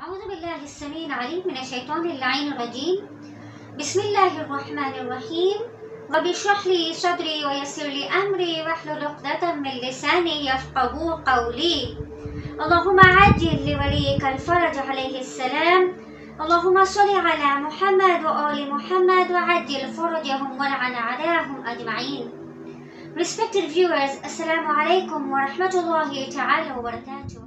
أعوذ بالله السميع العليم من الشيطان اللعين الرجيم. بسم الله الرحمن الرحيم. رب اشرح لي صدري ويسر لي أمري واحلل عقدة من لساني يفقهوا قولي. اللهم عجل لوليك الفرج عليه السلام. اللهم صل على محمد وآل محمد وعجل فرجهم ولعن أعداءهم أجمعين. Respected viewers, Assalamu alaikum wa rahmatullahi ta'ala wa barakatuh.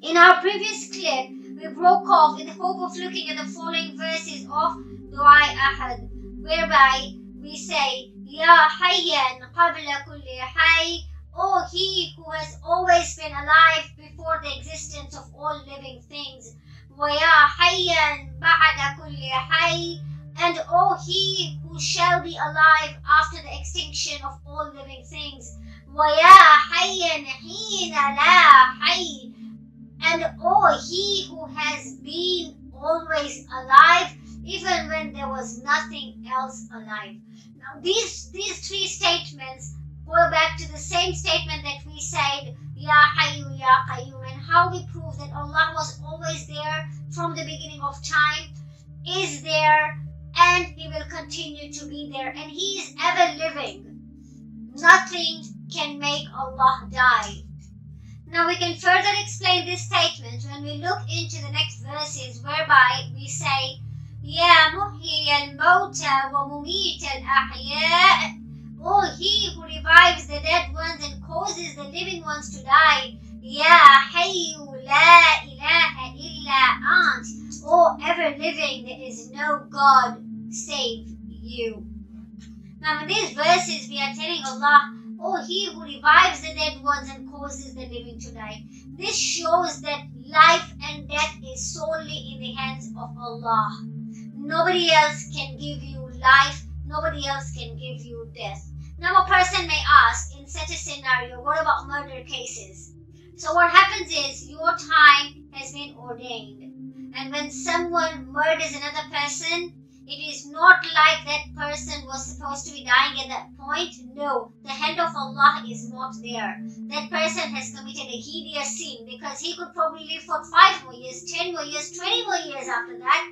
In our previous clip, we broke off in the hope of looking at the following verses of Dua Ahad, whereby we say, Ya Hayyan Qabla Kulli Hayy, O He who has always been alive before the existence of all living things, Wa Ya Hayyan Ba'da Kulli Hayy, and O He who shall be alive after the extinction of all living things, Wa Ya Hayyan Hina La Hayy, and O He who has been always alive even when there was nothing else alive. Now these three statements go back to the same statement that we said, Ya Hayyu Ya Qayyum, and how we prove that Allah was always there from the beginning of time, is there, and He will continue to be there, and He is ever living. Nothing can make Allah die. Now we can further explain this statement when we look into the next verses, whereby we say, Ya Muhyi al-Mawta wa Mumit al-Ahya, O He who revives the dead ones and causes the living ones to die, Ya Hayyu la ilaha illa ant, O ever living, there is no God save you. Now in these verses we are telling Allah, O He who revives the dead ones and causes the living to die. This shows that life and death is solely in the hands of Allah. Nobody else can give you life, nobody else can give you death. Now a person may ask, in such a scenario, what about murder cases? So what happens is, your time has been ordained. And when someone murders another person, it is not like that person was supposed to be dying at that point. No, the hand of Allah is not there. That person has committed a hideous sin, because he could probably live for 5 more years, 10 more years, 20 more years after that.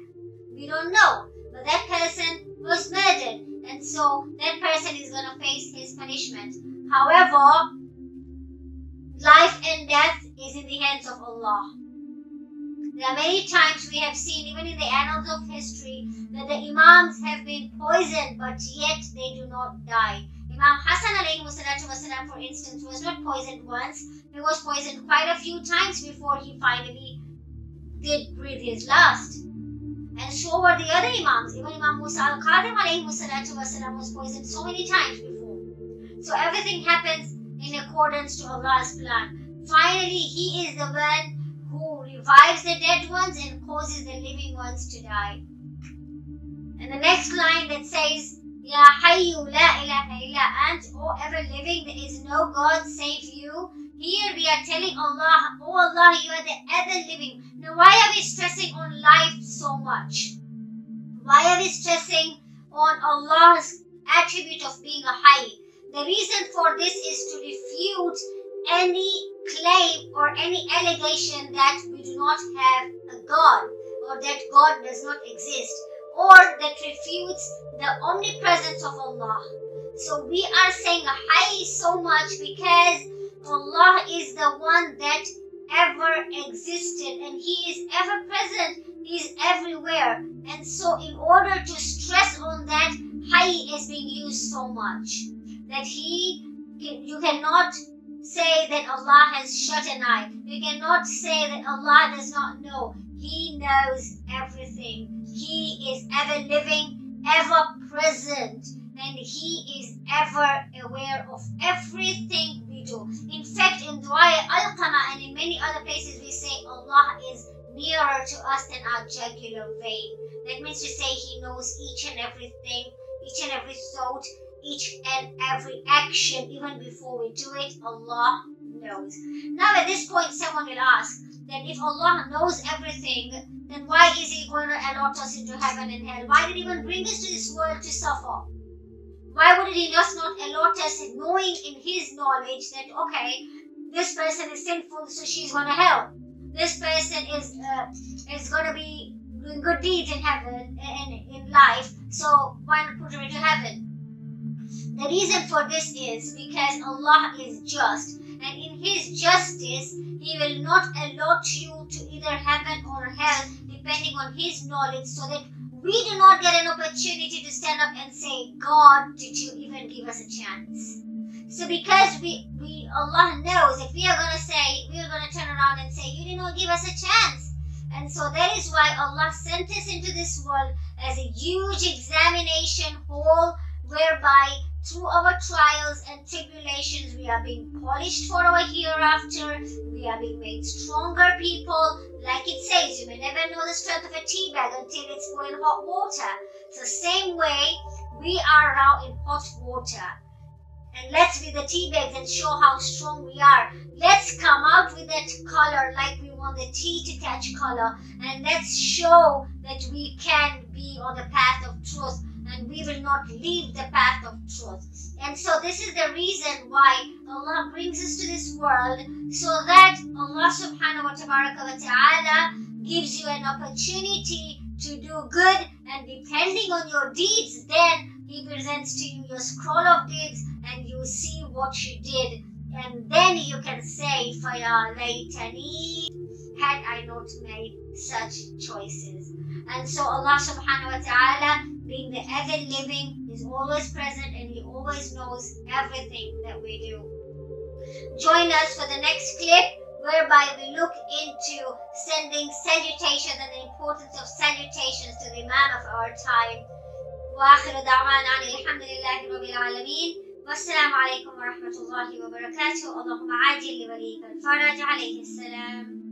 We don't know. But that person was murdered, and so that person is going to face his punishment. However, life and death is in the hands of Allah. There are many times we have seen, even in the annals of history, that the Imams have been poisoned, but yet they do not die. Imam Hassan alayhi wasallam, for instance, was not poisoned once. He was poisoned quite a few times before he finally did breathe his last. And so were the other Imams. Even Imam Musa al-Qadim alayhi wasallam was poisoned so many times before. So everything happens in accordance to Allah's plan. Finally, He is the one who revives the dead ones and causes the living ones to die. And the next line that says, Ya Hayyu la ilaha illa ant, O ever living, there is no God save you. Here we are telling Allah, O Allah, you are the ever living. Now why are we stressing on life so much? Why are we stressing on Allah's attribute of being a Hayy? The reason for this is to refute any claim or any allegation that we do not have a God, or that God does not exist, or that refutes the omnipresence of Allah. So we are saying a Hayy so much because Allah is the one that ever existed, and He is ever present, He is everywhere. And so in order to stress on that, Hayy is being used so much that you cannot say that Allah has shut an eye. You cannot say that Allah does not know. He knows everything. He is ever living, ever present, and He is ever aware of everything we do. In fact, in Dua Al-Qama and in many other places we say Allah is nearer to us than our jugular vein. That means to say He knows each and everything, each and every thought, each and every action, even before we do it, Allah knows. Now at this point someone will ask that if Allah knows everything, then why is He going to allot us into heaven and hell? Why did He even bring us to this world to suffer? Why would He just not allot us, knowing in His knowledge that, okay, this person is sinful, so she's going to hell. This person is going to be doing good deeds in heaven, in life, so why not put her into heaven? The reason for this is because Allah is just, and in His justice, He will not allot you to either heaven or hell depending on His knowledge, so that we do not get an opportunity to stand up and say, God, did you even give us a chance? So because Allah knows if we are going to turn around and say, you did not give us a chance. And so that is why Allah sent us into this world as a huge examination hall, whereby through our trials and tribulations, we are being polished for our hereafter. We are being made stronger people. Like it says, you may never know the strength of a tea bag until it's full in hot water. So same way, we are now in hot water. And let's be the tea bags and show how strong we are. Let's come out with that color like we want the tea to catch color. And let's show that we can be on the path of truth. And we will not leave the path of truth. And so this is the reason why Allah brings us to this world, so that Allah subhanahu wa ta'ala gives you an opportunity to do good, and depending on your deeds, then He presents to you your scroll of deeds and you see what you did. And then you can say, فَيَا لَيْتَنِي, had I not made such choices. And so Allah subhanahu wa ta'ala, being the ever living, is always present and He always knows everything that we do. Join us for the next clip, whereby we look into sending salutations and the importance of salutations to the Imam of our time. وآخر دعوانا الحمد لله رب العالمين والسلام عليكم ورحمة الله وبركاته. اللهم عاجل لوليك الفرج عليه السلام.